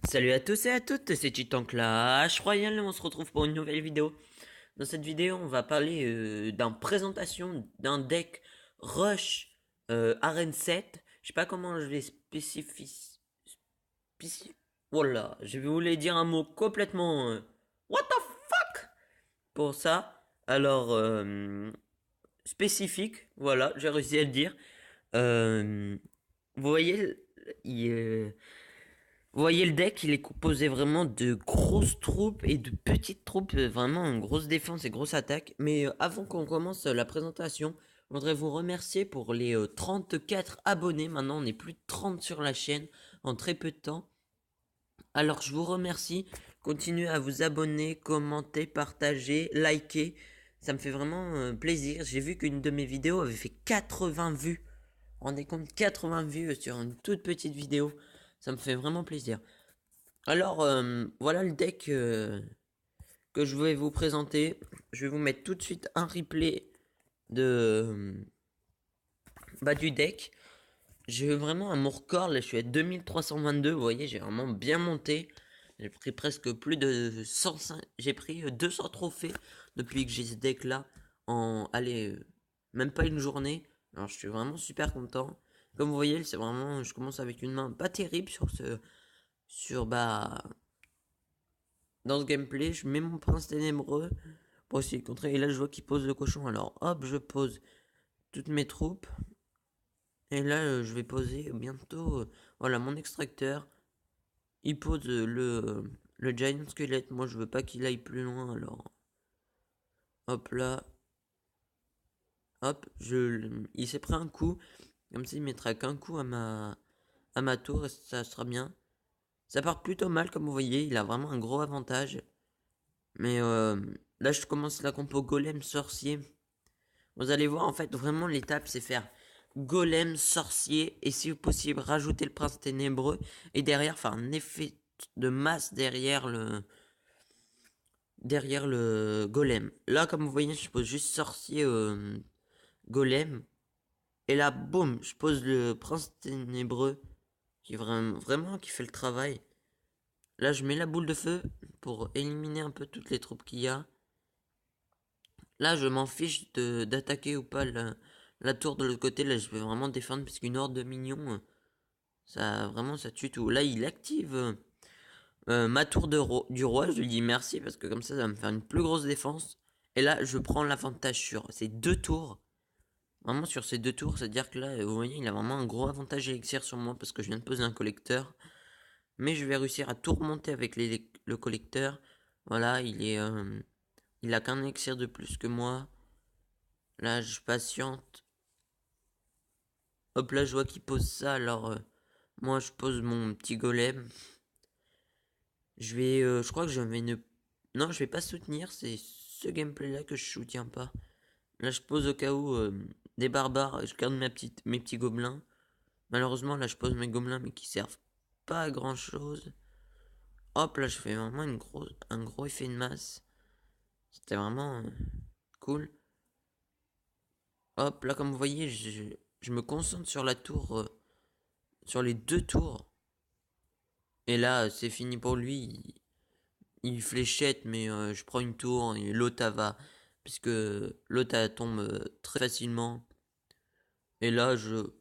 Salut à tous et à toutes, c'est Titan Clash Royale et on se retrouve pour une nouvelle vidéo. Dans cette vidéo, on va parler d'une présentation d'un deck Rush Arène 7. Je sais pas comment je vais Voilà, je voulais dire un mot complètement what the fuck pour ça. Alors, spécifique, voilà, j'ai réussi à le dire. Euh, vous voyez, il, Vous voyez le deck, il est composé vraiment de grosses troupes et de petites troupes, vraiment une grosse défense et grosse attaque. Mais avant qu'on commence la présentation, je voudrais vous remercier pour les 34 abonnés. Maintenant, on est plus de 30 sur la chaîne en très peu de temps. Alors, je vous remercie. Continuez à vous abonner, commenter, partager, liker. Ça me fait vraiment plaisir. J'ai vu qu'une de mes vidéos avait fait 80 vues. Rendez compte, 80 vues sur une toute petite vidéo. Ça me fait vraiment plaisir. Alors, voilà le deck que je vais vous présenter. Je vais vous mettre tout de suite un replay de du deck. J'ai vraiment un mon record, là je suis à 2322, vous voyez, j'ai vraiment bien monté. J'ai pris presque plus de 105, j'ai pris 200 trophées depuis que j'ai ce deck là allez, même pas une journée. Alors je suis vraiment super content. Comme vous voyez, c'est vraiment, je commence avec une main pas terrible sur dans ce gameplay, je mets mon prince ténébreux pour essayer de contrer. Et là, je vois qu'il pose le cochon. Alors, hop, je pose toutes mes troupes. Et là, je vais poser bientôt, voilà, mon extracteur. Il pose le giant squelette. Moi, je veux pas qu'il aille plus loin. Alors, hop là, hop, il s'est pris un coup. Comme ça, il mettra qu'un coup à ma tour et ça sera bien. Ça part plutôt mal, comme vous voyez. Il a vraiment un gros avantage. Mais là, je commence la compo golem sorcier. Vous allez voir, en fait, vraiment, l'étape, c'est faire golem, sorcier, et si possible, rajouter le prince ténébreux, et derrière, faire un effet de masse derrière le golem. Là, comme vous voyez, je pose juste sorcier, golem, et là, boum, je pose le prince ténébreux, qui est vraiment qui fait le travail. Là, je mets la boule de feu pour éliminer un peu toutes les troupes qu'il y a. Là, je m'en fiche d'attaquer ou pas la tour de l'autre côté. Là, je vais vraiment défendre parce qu'une horde de minions, ça vraiment ça tue tout. Là, il active ma tour du roi. Je lui dis merci parce que comme ça va me faire une plus grosse défense. Et là, je prends l'avantage sur ces deux tours. Vraiment sur ces deux tours, c'est-à-dire que là, vous voyez, il a vraiment un gros avantage élixir sur moi parce que je viens de poser un collecteur. Mais je vais réussir à tout remonter avec le collecteur. Voilà, il a qu'un élixir de plus que moi. Là, je patiente. Hop là, je vois qu'il pose ça, alors moi je pose mon petit golem. Je crois que je vais ne... Non, je vais pas soutenir, c'est ce gameplay là que je soutiens pas. Là, je pose au cas où des barbares, je garde mes petits gobelins. Malheureusement, là, je pose mes gobelins, mais qui servent pas à grand chose. Hop là, je fais vraiment un gros effet de masse. C'était vraiment cool. Hop là, comme vous voyez, je me concentre sur la tour, sur les deux tours. Et là, c'est fini pour lui. Il fléchette, mais je prends une tour et l'autre va. Puisque l'autre elle tombe très facilement. Et là,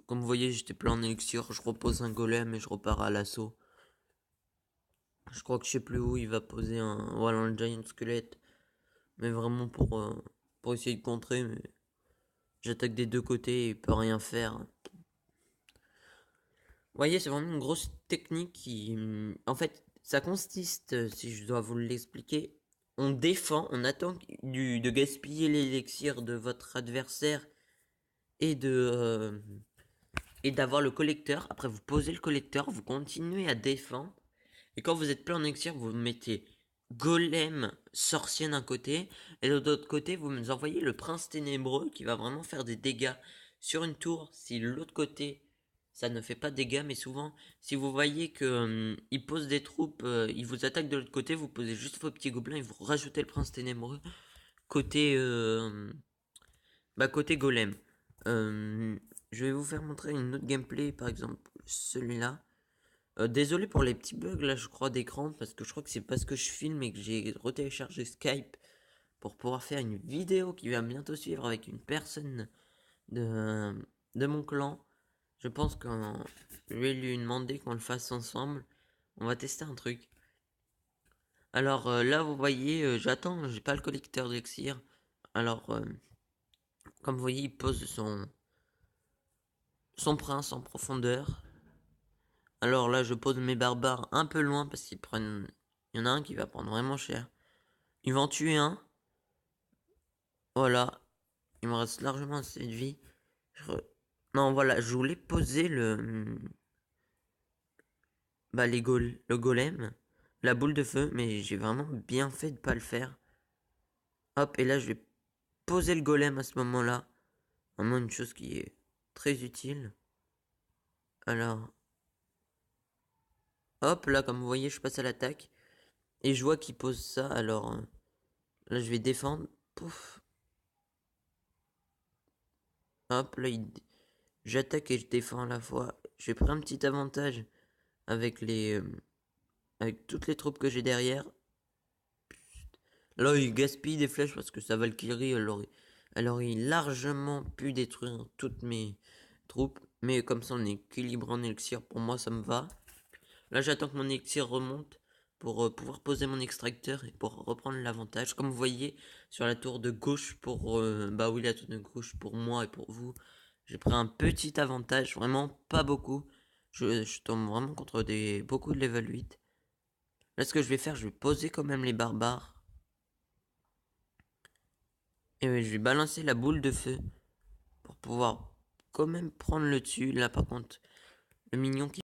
comme vous voyez, j'étais plein en élixir. Je repose un golem et je repars à l'assaut. Je crois que je sais plus où il va poser voilà, un giant squelette. Mais vraiment pour essayer de contrer. Mais j'attaque des deux côtés et il peut rien faire. Vous voyez, c'est vraiment une grosse technique qui. En fait, ça consiste, si je dois vous l'expliquer, on défend, on attend de gaspiller l'élixir de votre adversaire et et d'avoir le collecteur. Après, vous posez le collecteur, vous continuez à défendre. Et quand vous êtes plein en élixir, vous mettez golem sorcier d'un côté et de l'autre côté, vous me envoyez le prince ténébreux qui va vraiment faire des dégâts sur une tour. Si l'autre côté ça ne fait pas de dégâts, mais souvent, si vous voyez que il pose des troupes, il vous attaque de l'autre côté, vous posez juste vos petits gobelins et vous rajoutez le prince ténébreux côté côté golem. Euh, je vais vous faire montrer une autre gameplay, par exemple celui-là. Désolé pour les petits bugs là, je crois, d'écran, parce que je crois que c'est parce que je filme et que j'ai retéléchargé Skype pour pouvoir faire une vidéo qui va bientôt suivre avec une personne de, de mon clan. Je pense que je vais lui demander qu'on le fasse ensemble. On va tester un truc. Alors là, vous voyez, j'attends, j'ai pas le collecteur d'élixir. Alors, comme vous voyez, il pose son prince en profondeur. Alors là, je pose mes barbares un peu loin parce qu'ils prennent. Il y en a un qui va prendre vraiment cher. Ils vont en tuer un. Voilà. Il me reste largement assez de vie. Non, voilà, je voulais poser bah, le golem, la boule de feu, mais j'ai vraiment bien fait de pas le faire. Hop, et là, je vais poser le golem à ce moment-là. Vraiment une chose qui est très utile. Alors, hop, là, comme vous voyez, je passe à l'attaque. Et je vois qu'il pose ça, alors là, je vais défendre. Pouf. Hop, là, j'attaque et je défends à la fois. J'ai pris un petit avantage avec avec toutes les troupes que j'ai derrière. Là, il gaspille des flèches parce que sa Valkyrie, elle aurait largement pu détruire toutes mes troupes. Mais comme ça, on équilibre en élixir. Pour moi, ça me va. Là, j'attends que mon élixir remonte pour pouvoir poser mon extracteur et pour reprendre l'avantage. Comme vous voyez, sur la tour de gauche, bah oui, la tour de gauche pour moi et pour vous, j'ai pris un petit avantage. Vraiment, pas beaucoup. Je tombe vraiment contre beaucoup de level 8. Là, ce que je vais faire, je vais poser quand même les barbares. Et ouais, je vais balancer la boule de feu pour pouvoir quand même prendre le dessus. Là, par contre, le mignon qui